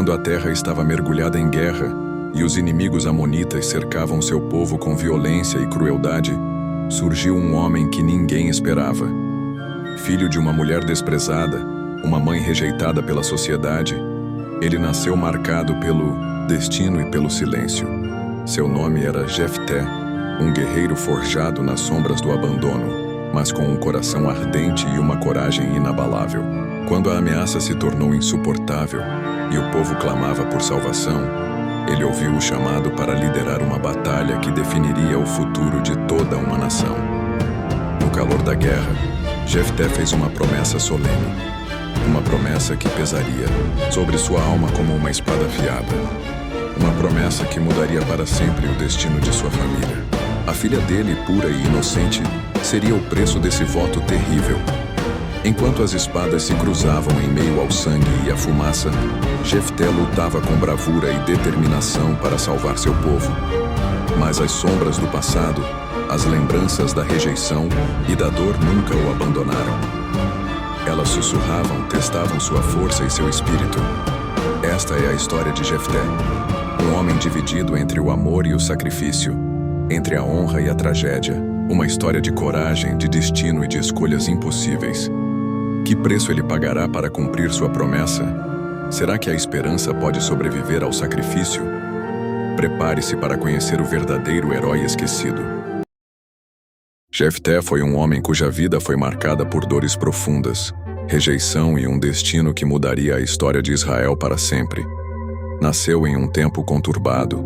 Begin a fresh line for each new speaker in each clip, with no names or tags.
Quando a terra estava mergulhada em guerra e os inimigos amonitas cercavam seu povo com violência e crueldade, surgiu um homem que ninguém esperava. Filho de uma mulher desprezada, uma mãe rejeitada pela sociedade, ele nasceu marcado pelo destino e pelo silêncio. Seu nome era Jefté, um guerreiro forjado nas sombras do abandono, mas com um coração ardente e uma coragem inabalável. Quando a ameaça se tornou insuportável e o povo clamava por salvação, ele ouviu o chamado para liderar uma batalha que definiria o futuro de toda uma nação. No calor da guerra, Jefté fez uma promessa solene, uma promessa que pesaria sobre sua alma como uma espada afiada, uma promessa que mudaria para sempre o destino de sua família. A filha dele, pura e inocente, seria o preço desse voto terrível. Enquanto as espadas se cruzavam em meio ao sangue e à fumaça, Jefté lutava com bravura e determinação para salvar seu povo. Mas as sombras do passado, as lembranças da rejeição e da dor nunca o abandonaram. Elas sussurravam, testavam sua força e seu espírito. Esta é a história de Jefté, um homem dividido entre o amor e o sacrifício, entre a honra e a tragédia, uma história de coragem, de destino e de escolhas impossíveis. Que preço ele pagará para cumprir sua promessa? Será que a esperança pode sobreviver ao sacrifício? Prepare-se para conhecer o verdadeiro herói esquecido. Jefté foi um homem cuja vida foi marcada por dores profundas, rejeição e um destino que mudaria a história de Israel para sempre. Nasceu em um tempo conturbado,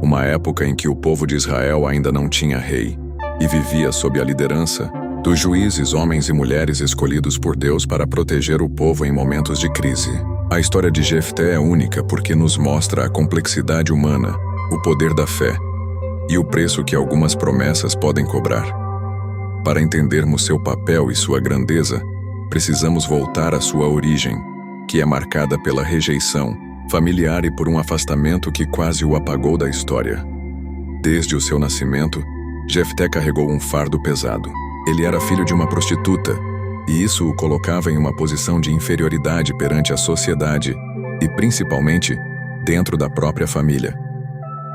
uma época em que o povo de Israel ainda não tinha rei, e vivia sob a liderança dos juízes, homens e mulheres escolhidos por Deus para proteger o povo em momentos de crise. A história de Jefté é única porque nos mostra a complexidade humana, o poder da fé e o preço que algumas promessas podem cobrar. Para entendermos seu papel e sua grandeza, precisamos voltar à sua origem, que é marcada pela rejeição familiar e por um afastamento que quase o apagou da história. Desde o seu nascimento, Jefté carregou um fardo pesado. Ele era filho de uma prostituta, e isso o colocava em uma posição de inferioridade perante a sociedade e, principalmente, dentro da própria família.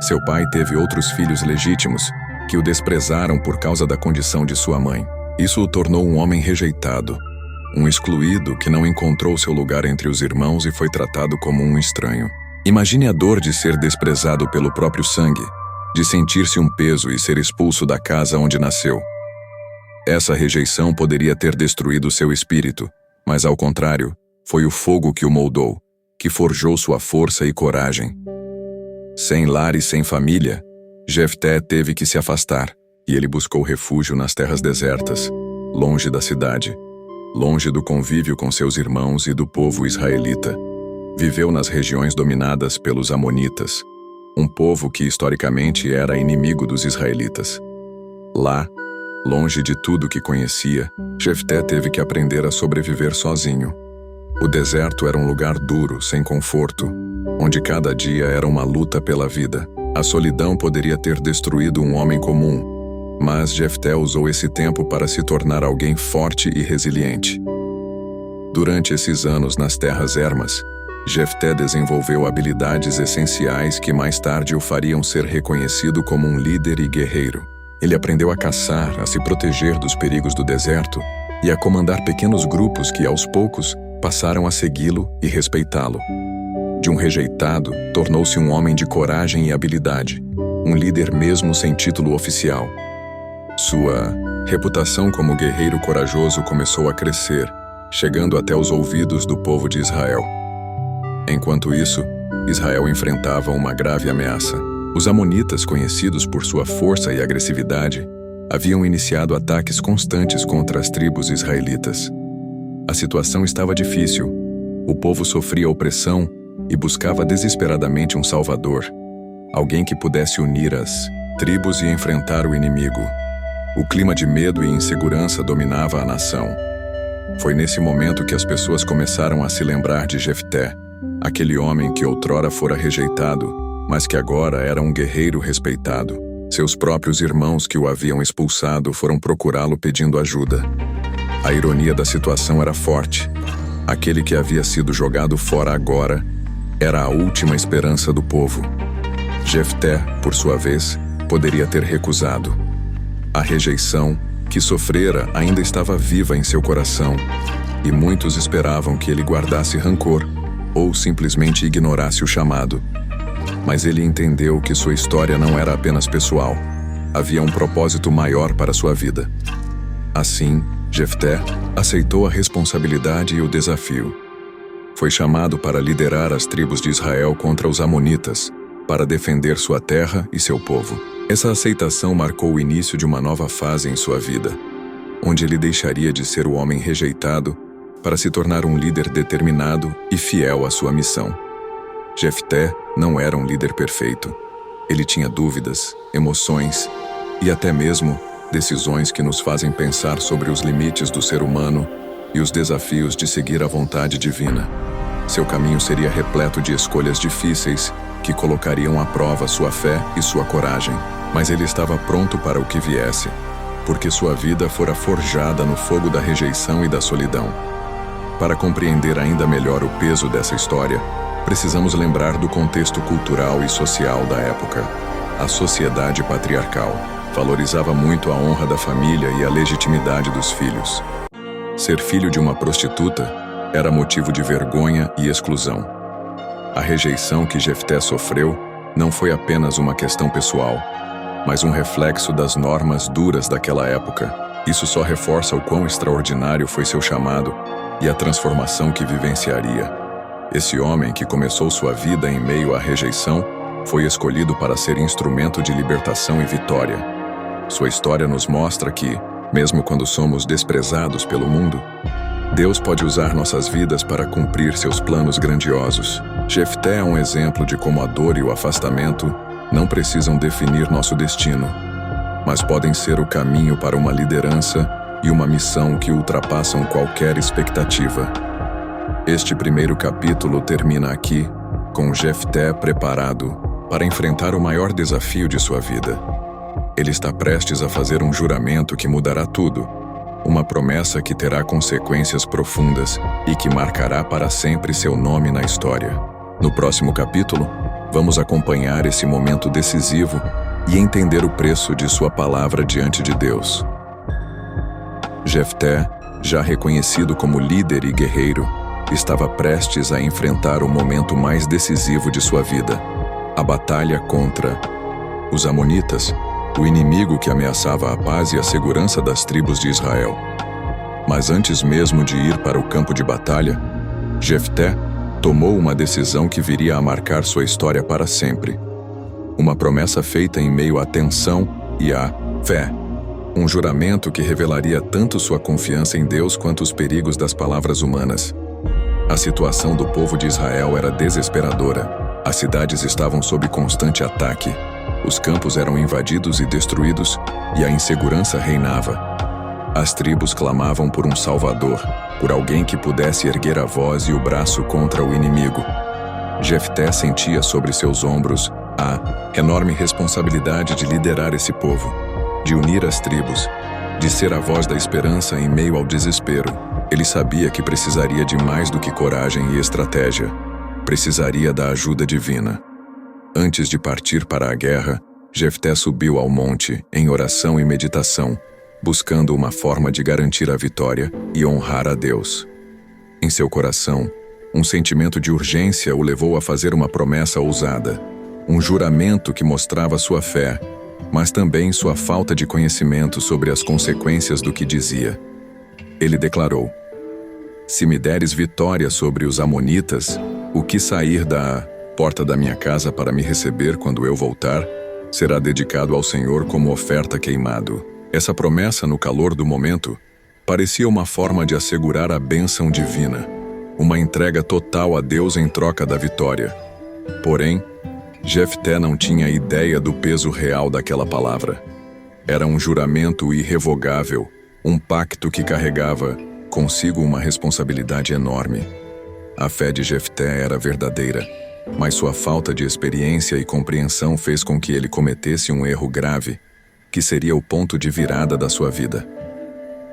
Seu pai teve outros filhos legítimos, que o desprezaram por causa da condição de sua mãe. Isso o tornou um homem rejeitado, um excluído que não encontrou seu lugar entre os irmãos e foi tratado como um estranho. Imagine a dor de ser desprezado pelo próprio sangue, de sentir-se um peso e ser expulso da casa onde nasceu. Essa rejeição poderia ter destruído seu espírito, mas ao contrário, foi o fogo que o moldou, que forjou sua força e coragem. Sem lar e sem família, Jefté teve que se afastar, e ele buscou refúgio nas terras desertas, longe da cidade, longe do convívio com seus irmãos e do povo israelita. Viveu nas regiões dominadas pelos amonitas, um povo que historicamente era inimigo dos israelitas. Lá, longe de tudo que conhecia, Jefté teve que aprender a sobreviver sozinho. O deserto era um lugar duro, sem conforto, onde cada dia era uma luta pela vida. A solidão poderia ter destruído um homem comum, mas Jefté usou esse tempo para se tornar alguém forte e resiliente. Durante esses anos nas terras ermas, Jefté desenvolveu habilidades essenciais que mais tarde o fariam ser reconhecido como um líder e guerreiro. Ele aprendeu a caçar, a se proteger dos perigos do deserto e a comandar pequenos grupos que, aos poucos, passaram a segui-lo e respeitá-lo. De um rejeitado, tornou-se um homem de coragem e habilidade, um líder mesmo sem título oficial. Sua reputação como guerreiro corajoso começou a crescer, chegando até os ouvidos do povo de Israel. Enquanto isso, Israel enfrentava uma grave ameaça. Os amonitas, conhecidos por sua força e agressividade, haviam iniciado ataques constantes contra as tribos israelitas. A situação estava difícil. O povo sofria opressão e buscava desesperadamente um salvador, alguém que pudesse unir as tribos e enfrentar o inimigo. O clima de medo e insegurança dominava a nação. Foi nesse momento que as pessoas começaram a se lembrar de Jefté, aquele homem que outrora fora rejeitado, mas que agora era um guerreiro respeitado. Seus próprios irmãos que o haviam expulsado foram procurá-lo pedindo ajuda. A ironia da situação era forte. Aquele que havia sido jogado fora agora Era a última esperança do povo. Jefté, por sua vez, poderia ter recusado. A rejeição que sofrera ainda estava viva em seu coração, e muitos esperavam que ele guardasse rancor ou simplesmente ignorasse o chamado. Mas ele entendeu que sua história não era apenas pessoal. Havia um propósito maior para sua vida. Assim, Jefté aceitou a responsabilidade e o desafio. Foi chamado para liderar as tribos de Israel contra os amonitas, para defender sua terra e seu povo. Essa aceitação marcou o início de uma nova fase em sua vida, onde ele deixaria de ser o homem rejeitado para se tornar um líder determinado e fiel à sua missão. Jefté não era um líder perfeito. Ele tinha dúvidas, emoções e até mesmo decisões que nos fazem pensar sobre os limites do ser humano e os desafios de seguir a vontade divina. Seu caminho seria repleto de escolhas difíceis que colocariam à prova sua fé e sua coragem. Mas ele estava pronto para o que viesse, porque sua vida fora forjada no fogo da rejeição e da solidão. Para compreender ainda melhor o peso dessa história, precisamos lembrar do contexto cultural e social da época. A sociedade patriarcal valorizava muito a honra da família e a legitimidade dos filhos. Ser filho de uma prostituta era motivo de vergonha e exclusão. A rejeição que Jefté sofreu não foi apenas uma questão pessoal, mas um reflexo das normas duras daquela época. Isso só reforça o quão extraordinário foi seu chamado e a transformação que vivenciaria. Esse homem que começou sua vida em meio à rejeição foi escolhido para ser instrumento de libertação e vitória. Sua história nos mostra que, mesmo quando somos desprezados pelo mundo, Deus pode usar nossas vidas para cumprir seus planos grandiosos. Jefté é um exemplo de como a dor e o afastamento não precisam definir nosso destino, mas podem ser o caminho para uma liderança e uma missão que ultrapassam qualquer expectativa. Este primeiro capítulo termina aqui, com Jefté preparado para enfrentar o maior desafio de sua vida. Ele está prestes a fazer um juramento que mudará tudo, uma promessa que terá consequências profundas e que marcará para sempre seu nome na história. No próximo capítulo, vamos acompanhar esse momento decisivo e entender o preço de sua palavra diante de Deus. Jefté, já reconhecido como líder e guerreiro, estava prestes a enfrentar o momento mais decisivo de sua vida, a batalha contra os amonitas, o inimigo que ameaçava a paz e a segurança das tribos de Israel. Mas antes mesmo de ir para o campo de batalha, Jefté tomou uma decisão que viria a marcar sua história para sempre. Uma promessa feita em meio à tensão e à fé. Um juramento que revelaria tanto sua confiança em Deus quanto os perigos das palavras humanas. A situação do povo de Israel era desesperadora. As cidades estavam sob constante ataque. Os campos eram invadidos e destruídos, e a insegurança reinava. As tribos clamavam por um salvador, por alguém que pudesse erguer a voz e o braço contra o inimigo. Jefté sentia sobre seus ombros a enorme responsabilidade de liderar esse povo, de unir as tribos, de ser a voz da esperança em meio ao desespero. Ele sabia que precisaria de mais do que coragem e estratégia. Precisaria da ajuda divina. Antes de partir para a guerra, Jefté subiu ao monte em oração e meditação, buscando uma forma de garantir a vitória e honrar a Deus. Em seu coração, um sentimento de urgência o levou a fazer uma promessa ousada, um juramento que mostrava sua fé, mas também sua falta de conhecimento sobre as consequências do que dizia. Ele declarou: "Se me deres vitória sobre os amonitas, o que sair da porta da minha casa para me receber quando eu voltar, será dedicado ao Senhor como oferta queimado." Essa promessa, no calor do momento, parecia uma forma de assegurar a bênção divina, uma entrega total a Deus em troca da vitória. Porém, Jefté não tinha ideia do peso real daquela palavra. Era um juramento irrevogável, um pacto que carregava consigo uma responsabilidade enorme. A fé de Jefté era verdadeira, mas sua falta de experiência e compreensão fez com que ele cometesse um erro grave, que seria o ponto de virada da sua vida.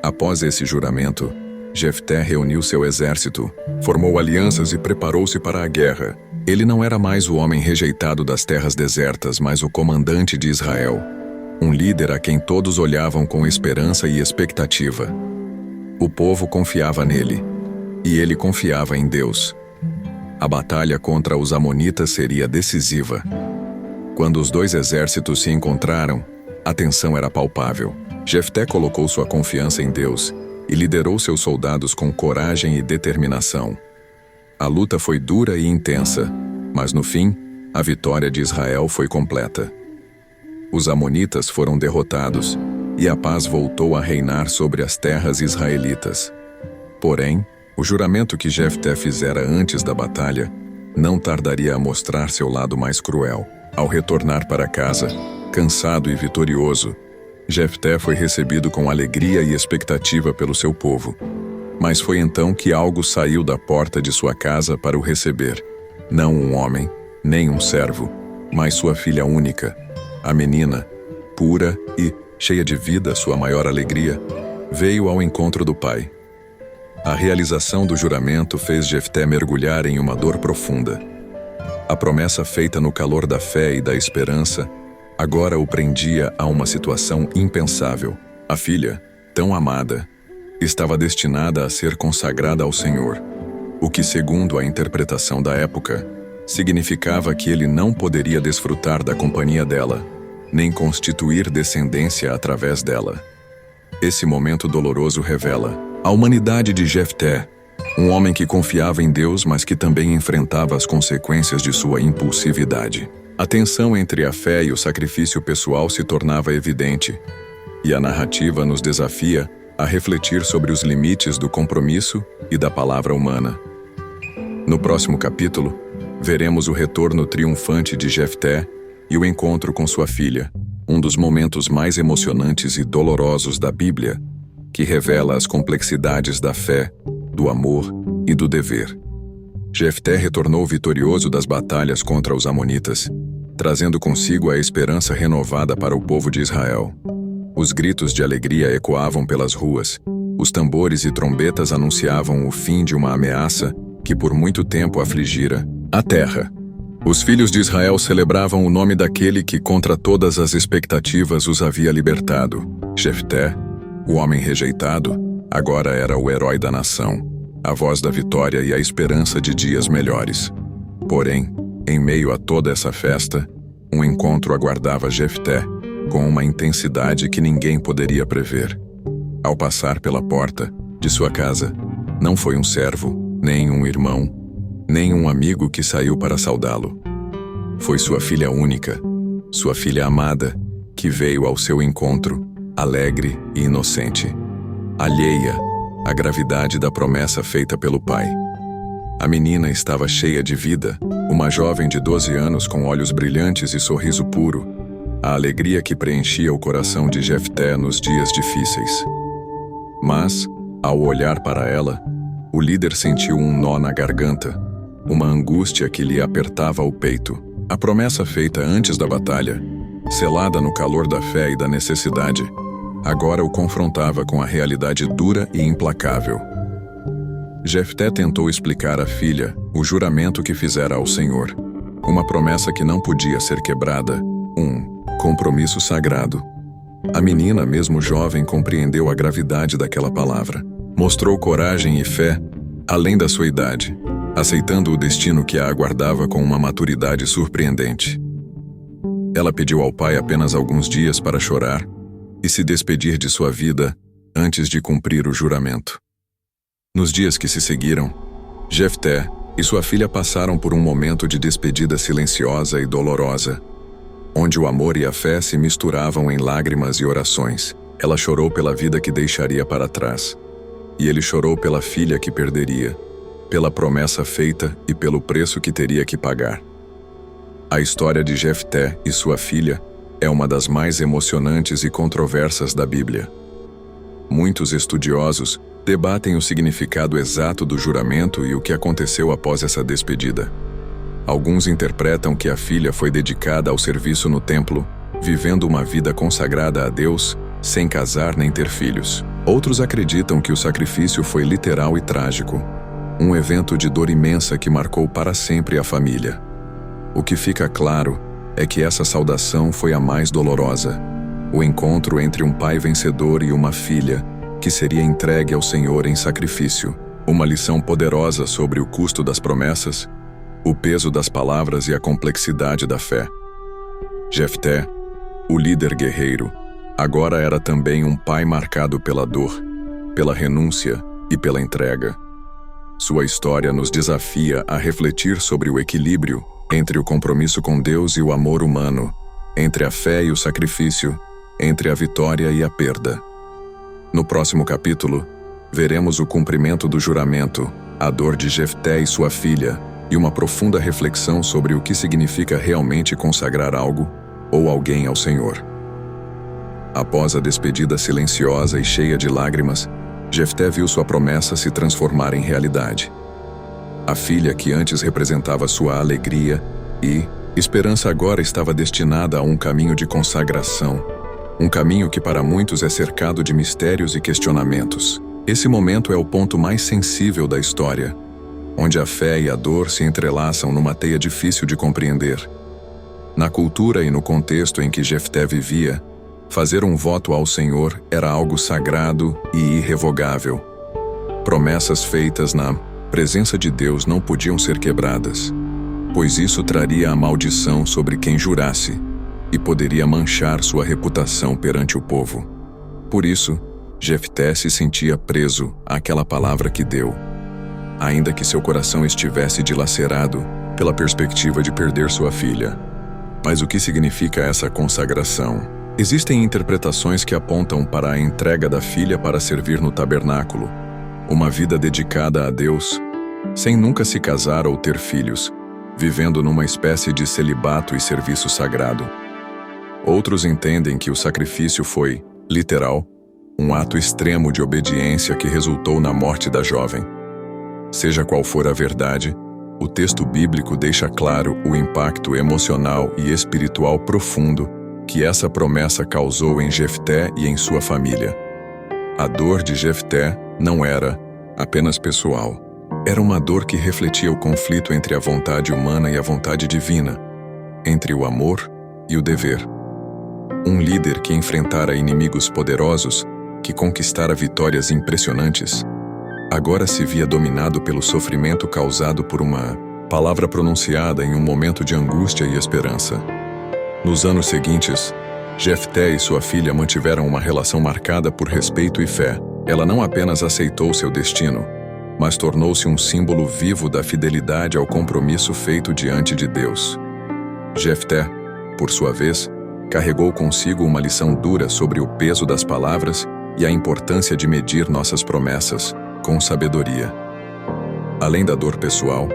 Após esse juramento, Jefté reuniu seu exército, formou alianças e preparou-se para a guerra, Ele não era mais o homem rejeitado das terras desertas, mas o comandante de Israel, um líder a quem todos olhavam com esperança e expectativa. O povo confiava nele, e ele confiava em Deus. A batalha contra os amonitas seria decisiva. Quando os dois exércitos se encontraram, a tensão era palpável. Jefté colocou sua confiança em Deus e liderou seus soldados com coragem e determinação. A luta foi dura e intensa, mas no fim, a vitória de Israel foi completa. Os amonitas foram derrotados e a paz voltou a reinar sobre as terras israelitas. Porém, o juramento que Jefté fizera antes da batalha não tardaria a mostrar seu lado mais cruel. Ao retornar para casa, cansado e vitorioso, Jefté foi recebido com alegria e expectativa pelo seu povo. Mas foi então que algo saiu da porta de sua casa para o receber. Não um homem, nem um servo, mas sua filha única, a menina, pura e cheia de vida, sua maior alegria, veio ao encontro do pai. A realização do juramento fez Jefté mergulhar em uma dor profunda. A promessa feita no calor da fé e da esperança agora o prendia a uma situação impensável. A filha, tão amada, estava destinada a ser consagrada ao Senhor, o que, segundo a interpretação da época, significava que ele não poderia desfrutar da companhia dela, nem constituir descendência através dela. Esse momento doloroso revela a humanidade de Jefté, um homem que confiava em Deus, mas que também enfrentava as consequências de sua impulsividade. A tensão entre a fé e o sacrifício pessoal se tornava evidente, e a narrativa nos desafia a refletir sobre os limites do compromisso e da palavra humana. No próximo capítulo, veremos o retorno triunfante de Jefté e o encontro com sua filha, um dos momentos mais emocionantes e dolorosos da Bíblia, que revela as complexidades da fé, do amor e do dever. Jefté retornou vitorioso das batalhas contra os amonitas, trazendo consigo a esperança renovada para o povo de Israel. Os gritos de alegria ecoavam pelas ruas, os tambores e trombetas anunciavam o fim de uma ameaça que por muito tempo afligira a terra. Os filhos de Israel celebravam o nome daquele que, contra todas as expectativas, os havia libertado. Jefté, o homem rejeitado, agora era o herói da nação, a voz da vitória e a esperança de dias melhores. Porém, em meio a toda essa festa, um encontro aguardava Jefté, com uma intensidade que ninguém poderia prever. Ao passar pela porta de sua casa, não foi um servo, nem um irmão, nem um amigo que saiu para saudá-lo. Foi sua filha única, sua filha amada, que veio ao seu encontro, alegre e inocente, alheia à gravidade da promessa feita pelo pai. A menina estava cheia de vida, uma jovem de 12 anos com olhos brilhantes e sorriso puro, a alegria que preenchia o coração de Jefté nos dias difíceis. Mas, ao olhar para ela, o líder sentiu um nó na garganta, uma angústia que lhe apertava o peito. A promessa feita antes da batalha, selada no calor da fé e da necessidade, agora o confrontava com a realidade dura e implacável. Jefté tentou explicar à filha o juramento que fizera ao Senhor, uma promessa que não podia ser quebrada, um compromisso sagrado. A menina, mesmo jovem, compreendeu a gravidade daquela palavra. Mostrou coragem e fé, além da sua idade, aceitando o destino que a aguardava com uma maturidade surpreendente. Ela pediu ao pai apenas alguns dias para chorar e se despedir de sua vida antes de cumprir o juramento. Nos dias que se seguiram, Jefté e sua filha passaram por um momento de despedida silenciosa e dolorosa, onde o amor e a fé se misturavam em lágrimas e orações. Ela chorou pela vida que deixaria para trás, e ele chorou pela filha que perderia, pela promessa feita e pelo preço que teria que pagar. A história de Jefté e sua filha é uma das mais emocionantes e controversas da Bíblia. Muitos estudiosos debatem o significado exato do juramento e o que aconteceu após essa despedida. Alguns interpretam que a filha foi dedicada ao serviço no templo, vivendo uma vida consagrada a Deus, sem casar nem ter filhos. Outros acreditam que o sacrifício foi literal e trágico. um evento de dor imensa que marcou para sempre a família. O que fica claro é que essa saudação foi a mais dolorosa. O encontro entre um pai vencedor e uma filha que seria entregue ao Senhor em sacrifício. Uma lição poderosa sobre o custo das promessas, o peso das palavras e a complexidade da fé. Jefté, o líder guerreiro, agora era também um pai marcado pela dor, pela renúncia e pela entrega. Sua história nos desafia a refletir sobre o equilíbrio entre o compromisso com Deus e o amor humano, entre a fé e o sacrifício, entre a vitória e a perda. No próximo capítulo, veremos o cumprimento do juramento, a dor de Jefté e sua filha, e uma profunda reflexão sobre o que significa realmente consagrar algo ou alguém ao Senhor. Após a despedida silenciosa e cheia de lágrimas, Jefté viu sua promessa se transformar em realidade. A filha que antes representava sua alegria e esperança agora estava destinada a um caminho de consagração, um caminho que para muitos é cercado de mistérios e questionamentos. Esse momento é o ponto mais sensível da história, onde a fé e a dor se entrelaçam numa teia difícil de compreender. Na cultura e no contexto em que Jefté vivia, fazer um voto ao Senhor era algo sagrado e irrevogável. Promessas feitas na presença de Deus não podiam ser quebradas, pois isso traria a maldição sobre quem jurasse e poderia manchar sua reputação perante o povo. Por isso, Jefté se sentia preso àquela palavra que deu, ainda que seu coração estivesse dilacerado pela perspectiva de perder sua filha. Mas o que significa essa consagração? Existem interpretações que apontam para a entrega da filha para servir no tabernáculo, uma vida dedicada a Deus, sem nunca se casar ou ter filhos, vivendo numa espécie de celibato e serviço sagrado. Outros entendem que o sacrifício foi, literal, um ato extremo de obediência que resultou na morte da jovem. Seja qual for a verdade, o texto bíblico deixa claro o impacto emocional e espiritual profundo que essa promessa causou em Jefté e em sua família. A dor de Jefté não era apenas pessoal. Era uma dor que refletia o conflito entre a vontade humana e a vontade divina, entre o amor e o dever. Um líder que enfrentara inimigos poderosos, que conquistara vitórias impressionantes, agora se via dominado pelo sofrimento causado por uma palavra pronunciada em um momento de angústia e esperança. Nos anos seguintes, Jefté e sua filha mantiveram uma relação marcada por respeito e fé. Ela não apenas aceitou seu destino, mas tornou-se um símbolo vivo da fidelidade ao compromisso feito diante de Deus. Jefté, por sua vez, carregou consigo uma lição dura sobre o peso das palavras e a importância de medir nossas promessas com sabedoria. Além da dor pessoal,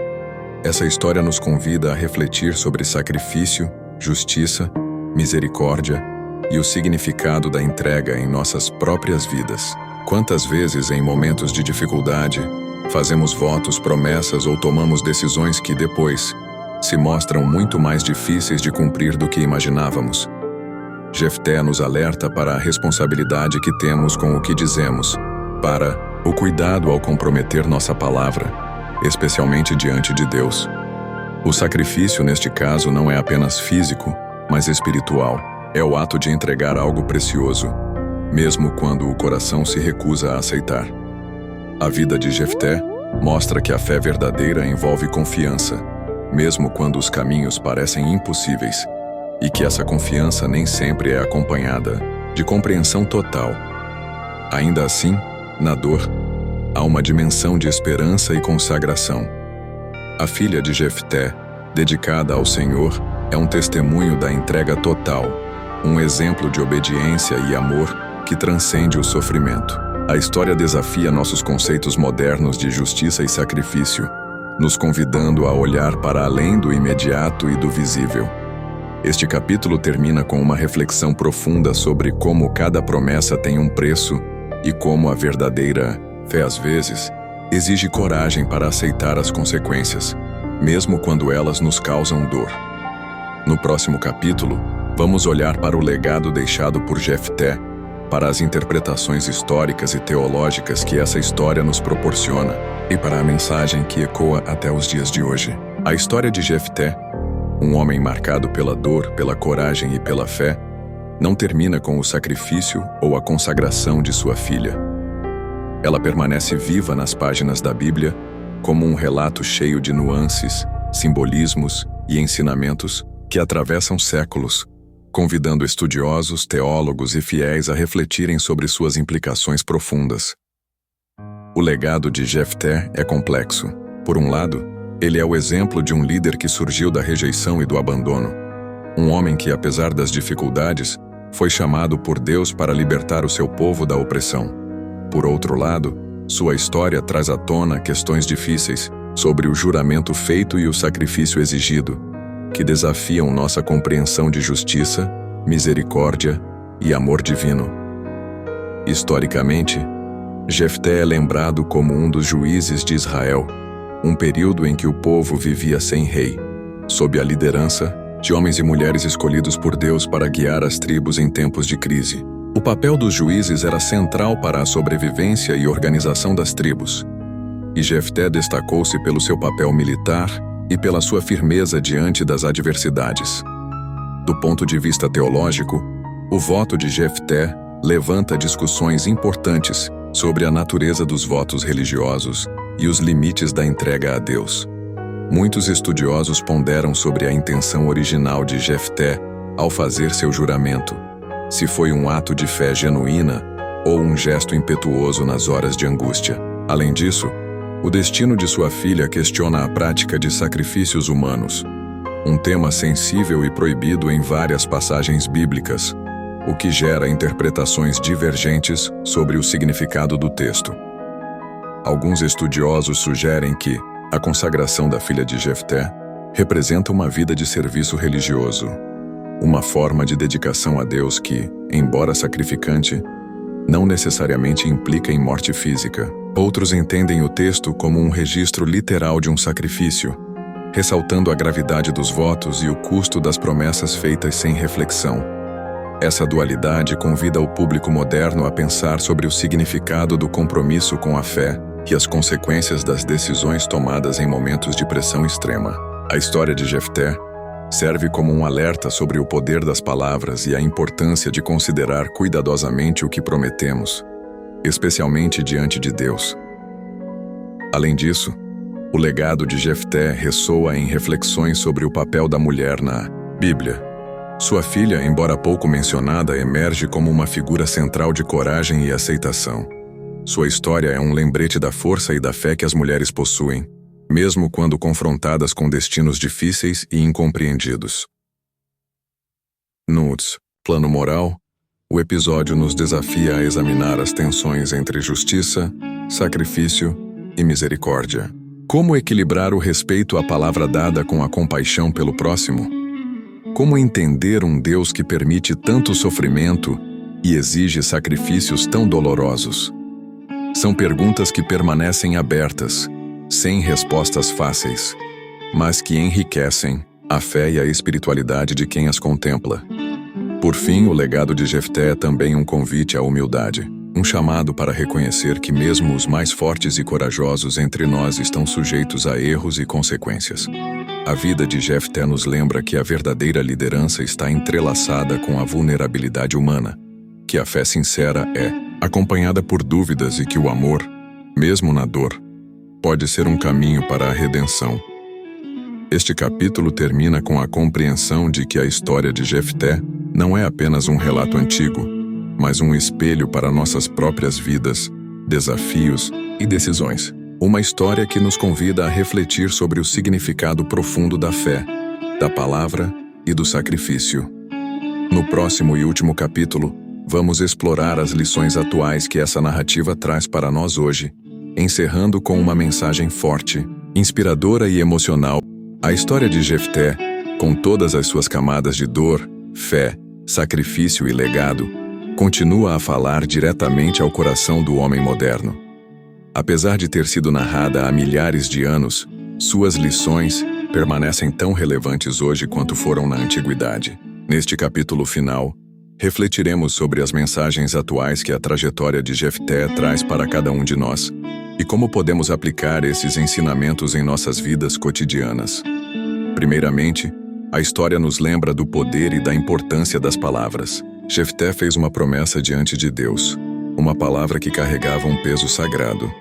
essa história nos convida a refletir sobre sacrifício, justiça, misericórdia e o significado da entrega em nossas próprias vidas. Quantas vezes, em momentos de dificuldade, fazemos votos, promessas ou tomamos decisões que depois se mostram muito mais difíceis de cumprir do que imaginávamos? Jefté nos alerta para a responsabilidade que temos com o que dizemos, para o cuidado ao comprometer nossa palavra, especialmente diante de Deus. O sacrifício, neste caso, não é apenas físico, mas espiritual. É o ato de entregar algo precioso, mesmo quando o coração se recusa a aceitar. A vida de Jefté mostra que a fé verdadeira envolve confiança, mesmo quando os caminhos parecem impossíveis, e que essa confiança nem sempre é acompanhada de compreensão total. Ainda assim, na dor, há uma dimensão de esperança e consagração. A filha de Jefté, dedicada ao Senhor, é um testemunho da entrega total, um exemplo de obediência e amor que transcende o sofrimento. A história desafia nossos conceitos modernos de justiça e sacrifício, nos convidando a olhar para além do imediato e do visível. Este capítulo termina com uma reflexão profunda sobre como cada promessa tem um preço e como a verdadeira fé, às vezes, exige coragem para aceitar as consequências, mesmo quando elas nos causam dor. No próximo capítulo, vamos olhar para o legado deixado por Jefté para as interpretações históricas e teológicas que essa história nos proporciona e para a mensagem que ecoa até os dias de hoje. A história de Jefté, um homem marcado pela dor, pela coragem e pela fé, não termina com o sacrifício ou a consagração de sua filha. Ela permanece viva nas páginas da Bíblia como um relato cheio de nuances, simbolismos e ensinamentos que atravessam séculos, convidando estudiosos, teólogos e fiéis a refletirem sobre suas implicações profundas. O legado de Jefté é complexo. Por um lado, ele é o exemplo de um líder que surgiu da rejeição e do abandono. Um homem que, apesar das dificuldades, foi chamado por Deus para libertar o seu povo da opressão. Por outro lado, sua história traz à tona questões difíceis sobre o juramento feito e o sacrifício exigido, que desafiam nossa compreensão de justiça, misericórdia e amor divino. Historicamente, Jefté é lembrado como um dos juízes de Israel, um período em que o povo vivia sem rei, sob a liderança de homens e mulheres escolhidos por Deus para guiar as tribos em tempos de crise. O papel dos juízes era central para a sobrevivência e organização das tribos, e Jefté destacou-se pelo seu papel militar e pela sua firmeza diante das adversidades. Do ponto de vista teológico, o voto de Jefté levanta discussões importantes sobre a natureza dos votos religiosos e os limites da entrega a Deus. Muitos estudiosos ponderam sobre a intenção original de Jefté ao fazer seu juramento, se foi um ato de fé genuína ou um gesto impetuoso nas horas de angústia. Além disso, o destino de sua filha questiona a prática de sacrifícios humanos, um tema sensível e proibido em várias passagens bíblicas, o que gera interpretações divergentes sobre o significado do texto. Alguns estudiosos sugerem que a consagração da filha de Jefté representa uma vida de serviço religioso, uma forma de dedicação a Deus que, embora sacrificante, não necessariamente implica em morte física. Outros entendem o texto como um registro literal de um sacrifício, ressaltando a gravidade dos votos e o custo das promessas feitas sem reflexão. Essa dualidade convida o público moderno a pensar sobre o significado do compromisso com a fé e as consequências das decisões tomadas em momentos de pressão extrema. A história de Jefté serve como um alerta sobre o poder das palavras e a importância de considerar cuidadosamente o que prometemos, especialmente diante de Deus. Além disso, o legado de Jefté ressoa em reflexões sobre o papel da mulher na Bíblia. Sua filha, embora pouco mencionada, emerge como uma figura central de coragem e aceitação. Sua história é um lembrete da força e da fé que as mulheres possuem, mesmo quando confrontadas com destinos difíceis e incompreendidos. No plano moral, o episódio nos desafia a examinar as tensões entre justiça, sacrifício e misericórdia. Como equilibrar o respeito à palavra dada com a compaixão pelo próximo? Como entender um Deus que permite tanto sofrimento e exige sacrifícios tão dolorosos? São perguntas que permanecem abertas, sem respostas fáceis, mas que enriquecem a fé e a espiritualidade de quem as contempla. Por fim, o legado de Jefté é também um convite à humildade, um chamado para reconhecer que mesmo os mais fortes e corajosos entre nós estão sujeitos a erros e consequências. A vida de Jefté nos lembra que a verdadeira liderança está entrelaçada com a vulnerabilidade humana, que a fé sincera é acompanhada por dúvidas e que o amor, mesmo na dor, pode ser um caminho para a redenção. Este capítulo termina com a compreensão de que a história de Jefté não é apenas um relato antigo, mas um espelho para nossas próprias vidas, desafios e decisões. Uma história que nos convida a refletir sobre o significado profundo da fé, da palavra e do sacrifício. No próximo e último capítulo, vamos explorar as lições atuais que essa narrativa traz para nós hoje, encerrando com uma mensagem forte, inspiradora e emocional. A história de Jefté, com todas as suas camadas de dor, fé, sacrifício e legado, continua a falar diretamente ao coração do homem moderno. Apesar de ter sido narrada há milhares de anos, suas lições permanecem tão relevantes hoje quanto foram na antiguidade. Neste capítulo final, Refletiremos sobre as mensagens atuais que a trajetória de Jefté traz para cada um de nós e como podemos aplicar esses ensinamentos em nossas vidas cotidianas. Primeiramente, a história nos lembra do poder e da importância das palavras. Jefté fez uma promessa diante de Deus, uma palavra que carregava um peso sagrado.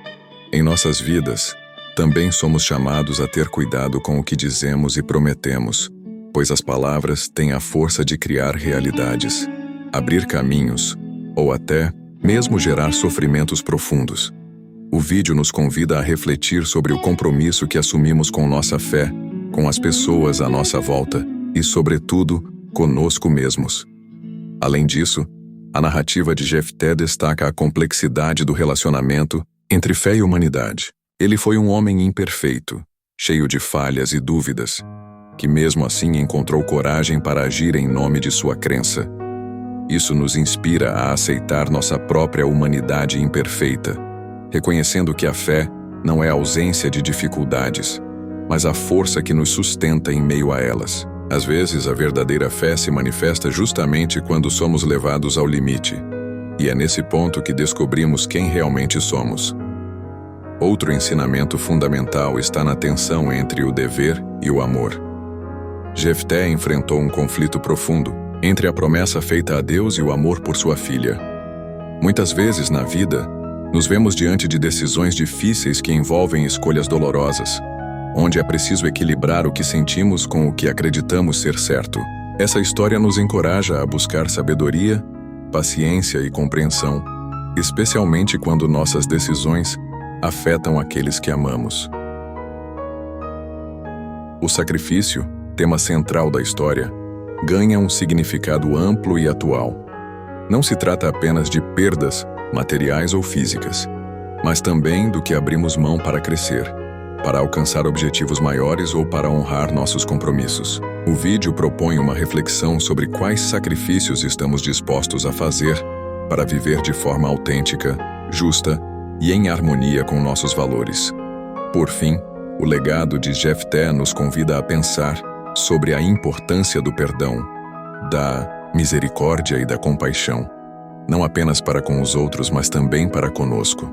Em nossas vidas, também somos chamados a ter cuidado com o que dizemos e prometemos, pois as palavras têm a força de criar realidades, abrir caminhos ou até mesmo gerar sofrimentos profundos. O vídeo nos convida a refletir sobre o compromisso que assumimos com nossa fé, com as pessoas à nossa volta e, sobretudo, conosco mesmos. Além disso, a narrativa de Jefté destaca a complexidade do relacionamento entre fé e humanidade. Ele foi um homem imperfeito, cheio de falhas e dúvidas, que mesmo assim encontrou coragem para agir em nome de sua crença. Isso nos inspira a aceitar nossa própria humanidade imperfeita, reconhecendo que a fé não é a ausência de dificuldades, mas a força que nos sustenta em meio a elas. Às vezes, a verdadeira fé se manifesta justamente quando somos levados ao limite, e é nesse ponto que descobrimos quem realmente somos. Outro ensinamento fundamental está na tensão entre o dever e o amor. Jefté enfrentou um conflito profundo entre a promessa feita a Deus e o amor por sua filha. Muitas vezes na vida, nos vemos diante de decisões difíceis que envolvem escolhas dolorosas, onde é preciso equilibrar o que sentimos com o que acreditamos ser certo. Essa história nos encoraja a buscar sabedoria, paciência e compreensão, especialmente quando nossas decisões afetam aqueles que amamos. O sacrifício, tema central da história, ganha um significado amplo e atual. Não se trata apenas de perdas materiais ou físicas, mas também do que abrimos mão para crescer, para alcançar objetivos maiores ou para honrar nossos compromissos. O vídeo propõe uma reflexão sobre quais sacrifícios estamos dispostos a fazer para viver de forma autêntica, justa e em harmonia com nossos valores. Por fim, o legado de Jefté nos convida a pensar sobre a importância do perdão, da misericórdia e da compaixão, não apenas para com os outros, mas também para conosco.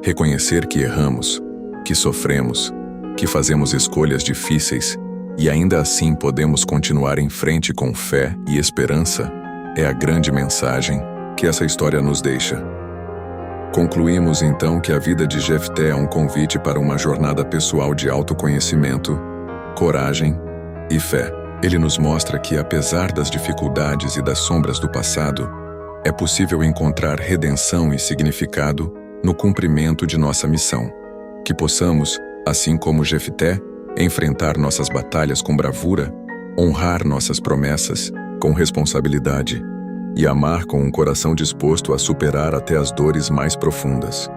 Reconhecer que erramos, que sofremos, que fazemos escolhas difíceis e ainda assim podemos continuar em frente com fé e esperança é a grande mensagem que essa história nos deixa. Concluímos então que a vida de Jefté é um convite para uma jornada pessoal de autoconhecimento, coragem e fé. Ele nos mostra que, apesar das dificuldades e das sombras do passado, é possível encontrar redenção e significado no cumprimento de nossa missão. Que possamos, assim como Jefté, enfrentar nossas batalhas com bravura, honrar nossas promessas com responsabilidade e amar com um coração disposto a superar até as dores mais profundas.